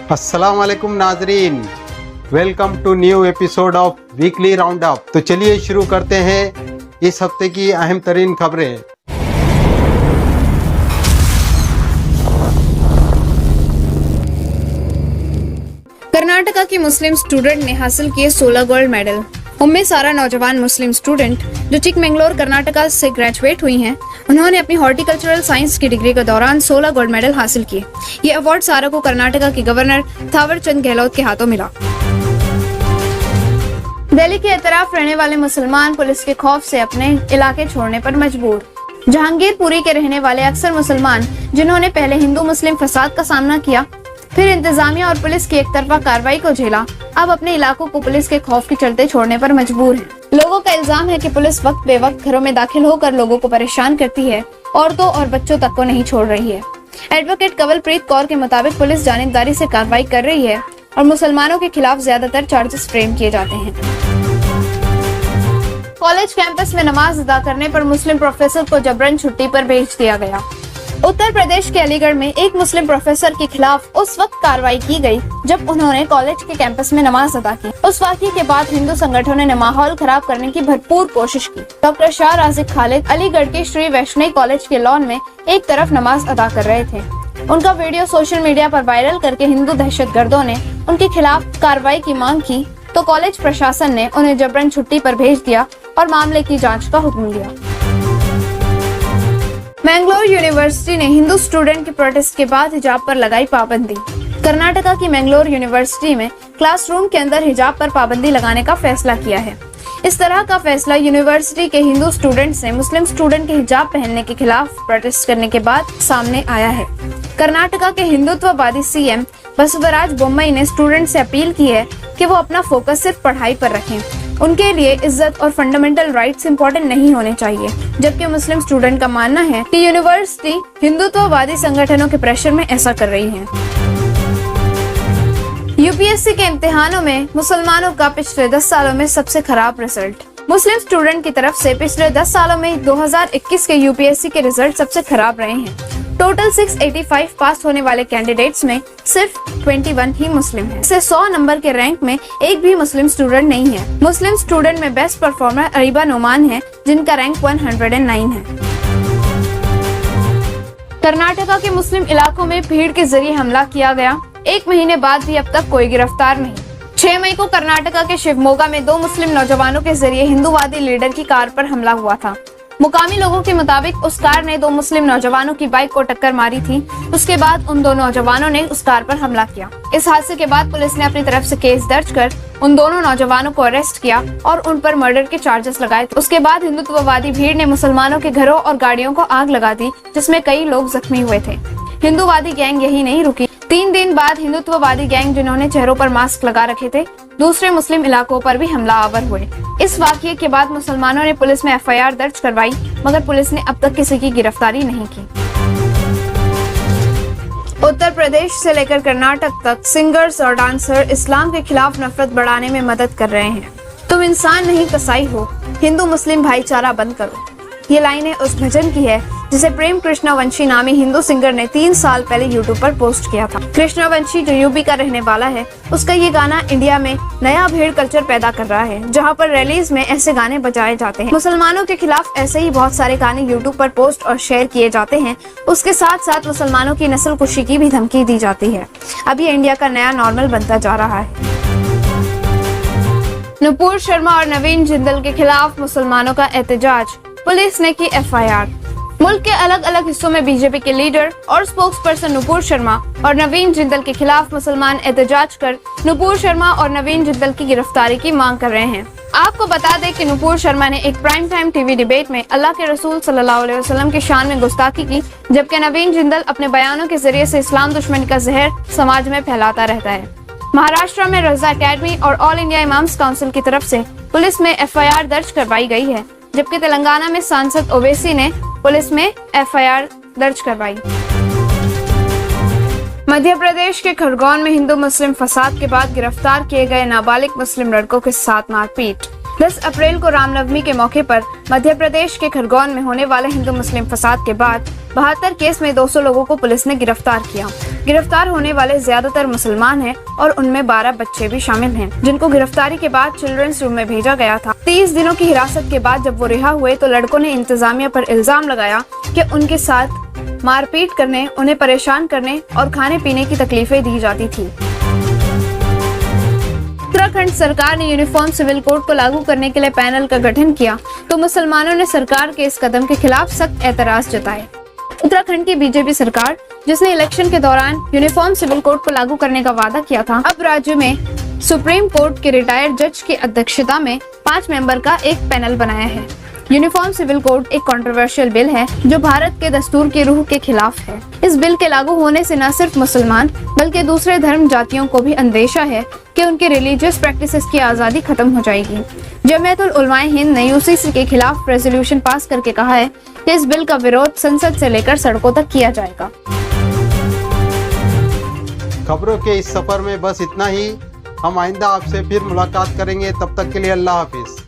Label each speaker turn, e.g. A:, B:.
A: अस्सलाम वालेकुम नाजरीन, welcome to new episode of weekly round up. तो चलिए शुरू करते हैं इस हफ्ते की अहम तरीन खबरें।
B: कर्नाटका की मुस्लिम स्टूडेंट ने हासिल किए 16 गोल्ड मेडल। उम्मे सारा नौजवान मुस्लिम स्टूडेंट जो चिकमंगलूर कर्नाटका से ग्रेजुएट हुई हैं, उन्होंने अपनी हॉर्टिकल्चरल साइंस की डिग्री के दौरान 16 गोल्ड मेडल हासिल किए। ये अवार्ड सारा को कर्नाटका के गवर्नर थावर चंद गहलोत के हाथों मिला। दिल्ली के एतराफ रहने वाले मुसलमान पुलिस के खौफ से अपने इलाके छोड़ने पर मजबूर। जहांगीरपुरी के रहने वाले अक्सर मुसलमान जिन्होंने पहले हिंदू मुस्लिम फसाद का सामना किया, फिर इंतजामिया और पुलिस की एकतरफा कार्रवाई को झेला, अब अपने इलाकों को पुलिस के खौफ के चलते छोड़ने पर मजबूर हैं। लोगों का इल्जाम है कि पुलिस वक्त बेवक्त घरों में दाखिल होकर लोगों को परेशान करती है, औरतों और बच्चों तक को नहीं छोड़ रही है। एडवोकेट कंवलप्रीत कौर के मुताबिक पुलिस जानिबदारी से कार्रवाई कर रही है और मुसलमानों के खिलाफ ज्यादातर चार्जेस फ्रेम किए जाते हैं। कॉलेज कैंपस में नमाज अदा करने पर मुस्लिम प्रोफेसर को जबरन छुट्टी पर भेज दिया गया। उत्तर प्रदेश के अलीगढ़ में एक मुस्लिम प्रोफेसर के खिलाफ उस वक्त कार्रवाई की गई जब उन्होंने कॉलेज के कैंपस में नमाज अदा की। उस वाक़ये के बाद हिंदू संगठनों ने माहौल खराब करने की भरपूर कोशिश की। डॉक्टर शाह राज़िक खालिद अलीगढ़ के श्री वैष्णवी कॉलेज के लॉन में एक तरफ नमाज अदा कर रहे थे। उनका वीडियो सोशल मीडिया पर वायरल करके हिंदू दहशतगर्दों ने उनके खिलाफ कार्रवाई की मांग की, तो कॉलेज प्रशासन ने उन्हें जबरन छुट्टी पर भेज दिया और मामले की जाँच का हुक्म दिया। मैंगलोर यूनिवर्सिटी ने हिंदू स्टूडेंट के प्रोटेस्ट के बाद हिजाब पर लगाई पाबंदी। कर्नाटका की मैंगलोर यूनिवर्सिटी में क्लासरूम के अंदर हिजाब पर पाबंदी लगाने का फैसला किया है। इस तरह का फैसला यूनिवर्सिटी के हिंदू स्टूडेंट्स ने मुस्लिम स्टूडेंट के हिजाब पहनने के खिलाफ प्रोटेस्ट करने के बाद सामने आया है। कर्नाटका के हिंदुत्ववादी सीएम बसवराज बोम्मई ने स्टूडेंट से अपील की है कि वो अपना फोकस सिर्फ पढ़ाई पर रखें। उनके लिए इज्जत और फंडामेंटल राइट्स इंपॉर्टेंट नहीं होने चाहिए, जबकि मुस्लिम स्टूडेंट का मानना है कि यूनिवर्सिटी हिंदुत्ववादी संगठनों के प्रेशर में ऐसा कर रही है। यूपीएससी के इम्तिहानों में मुसलमानों का पिछले 10 सालों में सबसे खराब रिजल्ट। मुस्लिम स्टूडेंट की तरफ से पिछले 10 सालों में 2021 के यूपीएससी के रिजल्ट सबसे खराब रहे हैं। टोटल 685 पास होने वाले कैंडिडेट्स में सिर्फ 21 ही मुस्लिम हैं। इससे 100 नंबर के रैंक में एक भी मुस्लिम स्टूडेंट नहीं है। मुस्लिम स्टूडेंट में बेस्ट परफॉर्मर अरीबा नोमान है, जिनका रैंक 109 है। कर्नाटका के मुस्लिम इलाकों में भीड़ के जरिए हमला किया गया। 1 महीने बाद भी अब तक कोई गिरफ्तार नहीं। 6 मई को कर्नाटका के शिवमोगा में 2 मुस्लिम नौजवानों के जरिए हिंदूवादी लीडर की कार पर हमला हुआ था। मुकामी लोगों के मुताबिक उस कार ने 2 मुस्लिम नौजवानों की बाइक को टक्कर मारी थी। उसके बाद उन 2 नौजवानों ने उस कार पर हमला किया। इस हादसे के बाद पुलिस ने अपनी तरफ से केस दर्ज कर उन दोनों नौजवानों को अरेस्ट किया और उन पर मर्डर के चार्जेस लगाए थे। उसके बाद हिंदुत्ववादी भीड़ ने मुसलमानों के घरों और गाड़ियों को आग लगा दी, जिसमें कई लोग जख्मी हुए थे। हिंदूवादी गैंग यही नहीं रुकी। 3 दिन बाद हिंदुत्ववादी गैंग जिन्होंने चेहरों पर मास्क लगा रखे थे, दूसरे मुस्लिम इलाकों पर भी हमलावर हुए। इस वाकये के बाद मुसलमानों ने पुलिस में एफआईआर दर्ज करवाई, मगर पुलिस ने अब तक किसी की गिरफ्तारी नहीं की। उत्तर प्रदेश से लेकर कर्नाटक तक सिंगर्स और डांसर इस्लाम के खिलाफ नफरत बढ़ाने में मदद कर रहे हैं। तुम इंसान नहीं कसाई हो, हिंदू मुस्लिम भाईचारा बंद करो। ये लाइनें उस भजन की है जिसे प्रेम कृष्णवंशी नामी हिंदू सिंगर ने 3 साल पहले यूट्यूब पर पोस्ट किया था। कृष्णवंशी जो यूपी का रहने वाला है, उसका ये गाना इंडिया में नया भीड़ कल्चर पैदा कर रहा है, जहां पर रैलीज में ऐसे गाने बजाए जाते हैं। मुसलमानों के खिलाफ ऐसे ही बहुत सारे गाने यूट्यूब पर पोस्ट और शेयर किए जाते हैं। उसके साथ साथ मुसलमानों की नस्ल कुशी की भी धमकी दी जाती है। अब ये इंडिया का नया नॉर्मल बनता जा रहा है। नुपुर शर्मा और नवीन जिंदल के खिलाफ मुसलमानों का एहतजाज, पुलिस ने की एफआईआर। मुल्क के अलग अलग हिस्सों में बीजेपी के लीडर और स्पोक्स पर्सन नुपुर शर्मा और नवीन जिंदल के खिलाफ मुसलमान एहतजाज कर नुपुर शर्मा और नवीन जिंदल की गिरफ्तारी की मांग कर रहे हैं। आपको बता दें कि नुपुर शर्मा ने एक प्राइम टाइम टीवी डिबेट में अल्लाह के रसूल सल्लल्लाहु अलैहि वसल्लम की शान में गुस्ताखी की, जबकि नवीन जिंदल अपने बयानों के जरिए से इस्लाम दुश्मनी का जहर समाज में फैलाता रहता है। महाराष्ट्र में रजा अकेडमी और ऑल इंडिया इमाम्स काउंसिल की तरफ से पुलिस में एफआईआर दर्ज करवाई गई है, जबकि तेलंगाना में सांसद ओवैसी ने पुलिस में एफआईआर दर्ज करवाई। मध्य प्रदेश के खरगोन में हिंदू मुस्लिम फसाद के बाद गिरफ्तार किए गए नाबालिग मुस्लिम लड़कों के साथ मारपीट। 10 अप्रैल को रामनवमी के मौके पर मध्य प्रदेश के खरगोन में होने वाले हिंदू मुस्लिम फसाद के बाद 72 केस में 200 लोगों को पुलिस ने गिरफ्तार किया। गिरफ्तार होने वाले ज्यादातर मुसलमान हैं और उनमें 12 बच्चे भी शामिल हैं, जिनको गिरफ्तारी के बाद चिल्ड्रंस रूम में भेजा गया था। 30 दिनों की हिरासत के बाद जब वो रिहा हुए तो लड़कों ने इंतजामिया पर इल्जाम लगाया कि उनके साथ मारपीट करने, उन्हें परेशान करने और खाने पीने की तकलीफें दी जाती थी। उत्तराखंड सरकार ने यूनिफॉर्म सिविल कोड को लागू करने के लिए पैनल का गठन किया तो मुसलमानों ने सरकार के इस कदम के खिलाफ सख्त एतराज जताए। उत्तराखंड की बीजेपी सरकार, जिसने इलेक्शन के दौरान यूनिफॉर्म सिविल कोड को लागू करने का वादा किया था, अब राज्य में सुप्रीम कोर्ट के रिटायर्ड जज की अध्यक्षता में 5 मेंबर का एक पैनल बनाया है। यूनिफॉर्म सिविल कोड एक कंट्रोवर्शियल बिल है जो भारत के दस्तूर की रूह के खिलाफ है। इस बिल के लागू होने से न सिर्फ मुसलमान बल्कि दूसरे धर्म जातियों को भी अंदेशा है कि उनके रिलीजियस प्रैक्टिसेस की आज़ादी खत्म हो जाएगी। जमीयतुल उलमाए हिंद ने यूसीसी के खिलाफ रेजोल्यूशन पास करके कहा है कि इस बिल का विरोध संसद से लेकर सड़कों तक किया जाएगा।
A: खबरों के इस सफर में बस इतना ही। हम आइंदा आपसे फिर मुलाकात करेंगे, तब तक के लिए अल्लाह हाफिज।